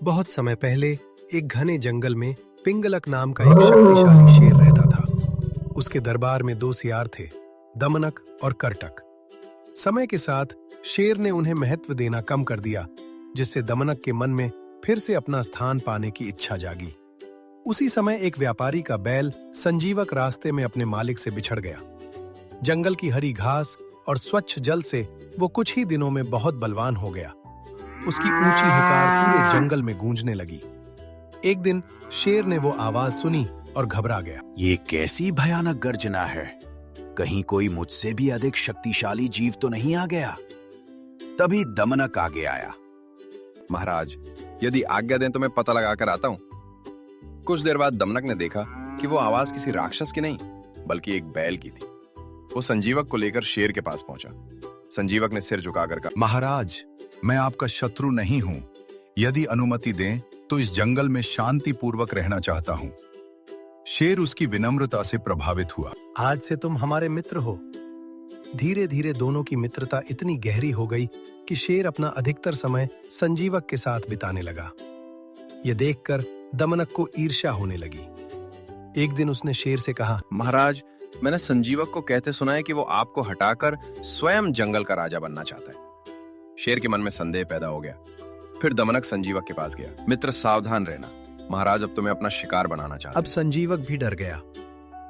बहुत समय पहले एक घने जंगल में पिंगलक नाम का एक शक्तिशाली शेर रहता था। उसके दरबार में दो सियार थे, दमनक और करटक। समय के साथ शेर ने उन्हें महत्व देना कम कर दिया, जिससे दमनक के मन में फिर से अपना स्थान पाने की इच्छा जागी। उसी समय एक व्यापारी का बैल संजीवक रास्ते में अपने मालिक से बिछड़ गया। जंगल की हरी घास और स्वच्छ जल से वो कुछ ही दिनों में बहुत बलवान हो गया। उसकी ऊंची हुकार पूरे जंगल में गूंजने लगी। एक दिन शेर ने वो आवाज सुनी और घबरा गया। ये कैसी भयानक गर्जना है? कहीं कोई मुझसे भी अधिक शक्तिशाली जीव तो नहीं आ गया? तभी दमनक आगे आया। महाराज, यदि आज्ञा दें तो मैं पता लगाकर आता हूं। कुछ देर बाद दमनक ने देखा कि वो आवाज किसी राक्षस की नहीं, बल्कि एक बैल की थी। वो संजीवक को लेकर शेर के पास पहुंचा। संजीवक ने सिर झुकाकर कहा, महाराज, मैं आपका शत्रु नहीं हूं। यदि अनुमति दें तो इस जंगल में शांति पूर्वक रहना चाहता हूं। शेर उसकी विनम्रता से प्रभावित हुआ। आज से तुम हमारे मित्र हो। धीरे धीरे दोनों की मित्रता इतनी गहरी हो गई कि शेर अपना अधिकतर समय संजीवक के साथ बिताने लगा। यह देखकर दमनक को ईर्ष्या होने लगी। एक दिन उसने शेर से कहा, महाराज, मैंने संजीवक को कहते सुना है कि वो आपको हटाकर स्वयं जंगल का राजा बनना चाहता है। शेर के मन में संदेह पैदा हो गया। फिर दमनक संजीवक के पास गया। मित्र, सावधान रहना। महाराज अब तुम्हें अपना शिकार बनाना चाहता है। अब संजीवक भी डर गया।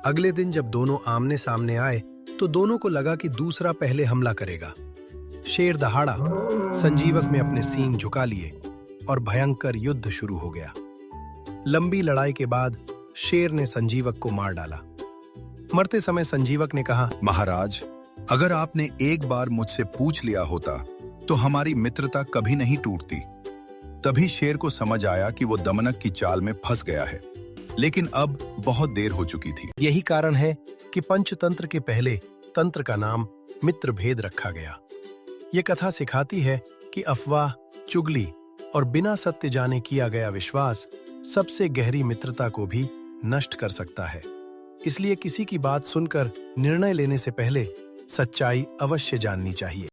अगले दिन जब दोनों आमने सामने आए तो दोनों को लगा कि दूसरा पहले हमला करेगा। शेर दहाड़ा, संजीवक में अपने सींग झुका लिए और भयंकर युद्ध शुरू हो गया। लंबी लड़ाई के बाद शेर ने संजीवक को मार डाला। मरते समय संजीवक ने कहा, महाराज, अगर आपने एक बार मुझसे पूछ लिया होता तो हमारी मित्रता कभी नहीं टूटती। तभी शेर को समझ आया कि वो दमनक की चाल में फंस गया है, लेकिन अब बहुत देर हो चुकी थी। यही कारण है कि पंचतंत्र के पहले तंत्र का नाम मित्र भेद रखा गया। ये कथा सिखाती है कि अफवाह, चुगली और बिना सत्य जाने किया गया विश्वास सबसे गहरी मित्रता को भी नष्ट कर सकता है। इसलिए किसी की बात सुनकर निर्णय लेने से पहले सच्चाई अवश्य जाननी चाहिए।